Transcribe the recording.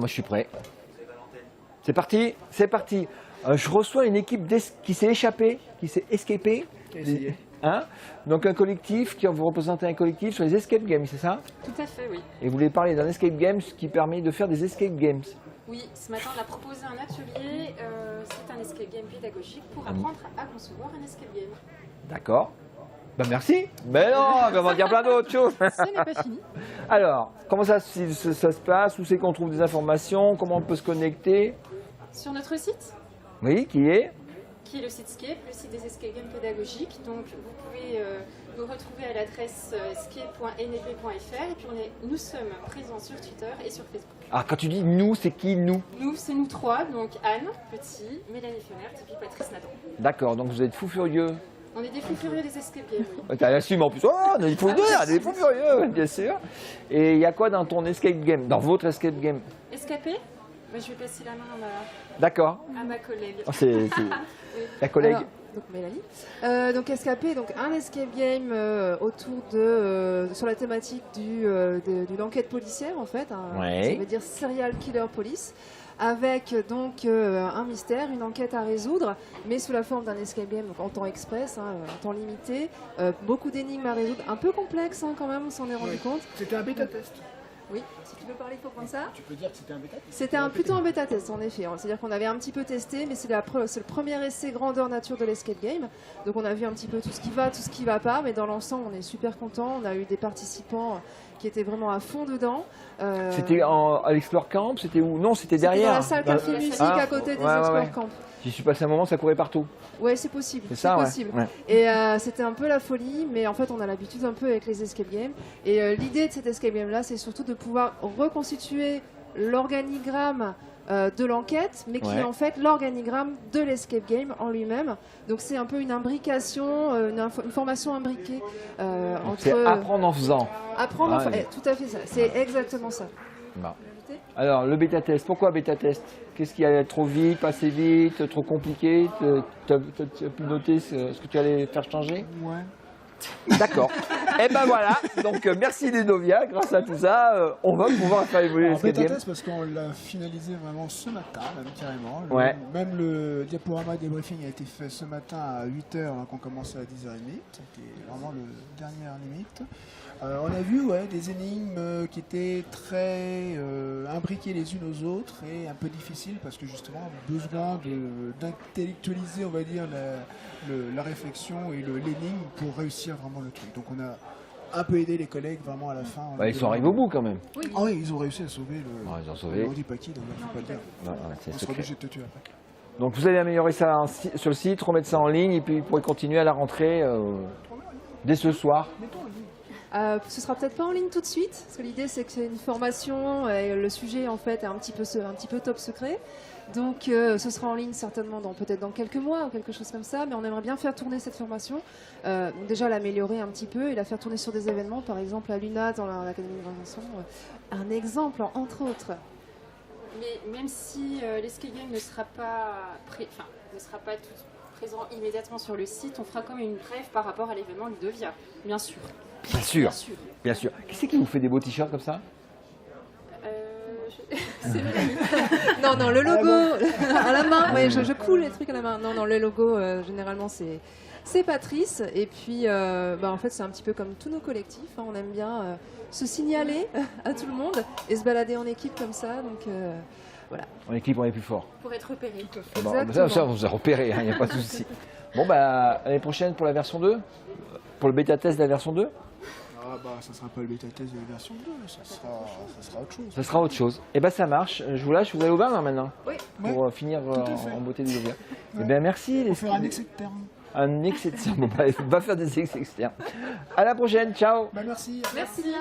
Moi, je suis prêt. C'est parti, c'est parti. Je reçois une équipe qui s'est échappée, qui s'est escapée. Hein? Donc un collectif, vous représentez un collectif sur les escape games, c'est ça? Tout à fait, oui. Et vous voulez parler d'un escape games qui permet de faire des escape games? Oui, ce matin on a proposé un atelier, c'est un escape game pédagogique pour apprendre à concevoir un escape game. D'accord. Ben merci. Mais non, on va dire plein d'autres choses. Ce n'est pas fini. Alors, comment ça se passe? Où c'est qu'on trouve des informations? Comment on peut se connecter? Sur notre site, Oui, qui est le site Escape, le site des escape games pédagogiques. Donc vous pouvez nous retrouver à l'adresse escape.nep.fr et puis nous sommes présents sur Twitter et sur Facebook. Ah, quand tu dis nous, c'est qui nous? Nous, c'est nous trois, donc Anne, Petit, Mélanie Fenner et puis Patrice Nathan. D'accord, donc vous êtes fous furieux. On est des fous furieux des escape games, oui. Tu assumes en plus. Oh, on est des fous furieux, bien sûr. Et il y a quoi dans ton escape game, dans votre escape game? Escapé? Je vais passer la main D'accord. à ma collègue. Oh, c'est la collègue. Alors, donc Mélanie. Donc Escapé, donc un escape game autour de sur la thématique d'une enquête policière en fait. Ouais. Ça veut dire serial killer police. Avec donc un mystère, une enquête à résoudre, mais sous la forme d'un escape game donc en temps express, en temps limité. Beaucoup d'énigmes à résoudre, un peu complexe quand même, on s'en est rendu compte. C'était un bêta-test. Oui, si tu veux parler, il faut prendre ça. Tu peux dire que c'était un bêta-test? C'était plutôt un bêta-test en effet. C'est-à-dire qu'on avait un petit peu testé, mais c'est le premier essai grandeur nature de l'escape game. Donc on a vu un petit peu tout ce qui va, tout ce qui va pas, mais dans l'ensemble on est super content. On a eu des participants qui étaient vraiment à fond dedans. C'était à l'Explore Camp? C'était où? Non, c'était derrière. Dans la salle Café Musique à côté des Explore Camp. J'y suis passé un moment, ça courait partout. Ouais, c'est possible. C'est ça, possible. Ouais. Et c'était un peu la folie, mais en fait, on a l'habitude un peu avec les escape games. Et l'idée de cet escape game-là, c'est surtout de pouvoir reconstituer l'organigramme de l'enquête, mais qui est en fait l'organigramme de l'escape game en lui-même. Donc c'est un peu une imbrication, une formation imbriquée entre... C'est apprendre en faisant. Apprendre en faisant, tout à fait ça. C'est exactement ça. Bon. Alors, le bêta-test, pourquoi bêta-test? Qu'est-ce qui allait trop vite, pas assez vite, trop compliqué? Tu as pu noter ce que tu allais faire changer? Ouais. D'accord. Et ben voilà, donc merci Ludovia, grâce à tout ça, on va pouvoir faire évoluer le escape game. Bêta-test parce qu'on l'a finalisé vraiment ce matin, même carrément. Ouais. Même le diaporama débriefing a été fait ce matin à 8h, alors qu'on commençait à 10h30. C'était vraiment le dernière limite. On a vu des énigmes qui étaient très imbriquées les unes aux autres et un peu difficiles parce que justement besoin d'intellectualiser, on va dire, la réflexion et l'énigme pour réussir vraiment le truc. Donc on a un peu aidé les collègues vraiment à la fin. Ils sont arrivés au bout quand même. Oui. Ah oui, ils ont réussi à sauver le... Ils ont sauvé. On dit pas qui, d'ailleurs, il ne faut pas le dire. C'est On sera secret. obligé de te tuer après. Donc vous allez améliorer ça sur le site, remettre ça en ligne et puis vous pourrez continuer à la rentrée dès ce soir. Ce sera peut-être pas en ligne tout de suite, parce que l'idée c'est que c'est une formation et le sujet en fait est un petit peu top secret. Donc ce sera en ligne certainement peut-être dans quelques mois ou quelque chose comme ça, mais on aimerait bien faire tourner cette formation. Donc déjà l'améliorer un petit peu et la faire tourner sur des événements, par exemple à l'UNA dans l'Académie de Vincent. Un exemple entre autres. Mais même si l'escape game ne sera pas tout présent immédiatement sur le site, on fera quand même une brève par rapport à l'événement Ludovia, bien sûr. Bien sûr, bien sûr. Qui c'est qui vous fait des beaux t-shirts comme ça? C'est Mélanie. Non, le logo à la main. Ouais, je coule les trucs à la main. Non, le logo généralement c'est Patrice. Et puis en fait c'est un petit peu comme tous nos collectifs. On aime bien se signaler à tout le monde et se balader en équipe comme ça. Donc voilà. En équipe, on est plus fort. Pour être repéré. Exactement. Ça, on vous a repéré, il n'y a pas de souci. Bon, l'année prochaine pour la version 2, pour le bêta-test de la version 2. Ah ça sera pas le bêta-test de la version 2, ça sera autre chose. Ça sera autre chose. Et ça marche. Je vous lâche, vous allez au bain maintenant. Oui. Pour finir en beauté de Ludovia. Et merci. On va faire un ex externe. Un ex externe. On va faire des ex externes. À la prochaine, ciao. Merci. Merci.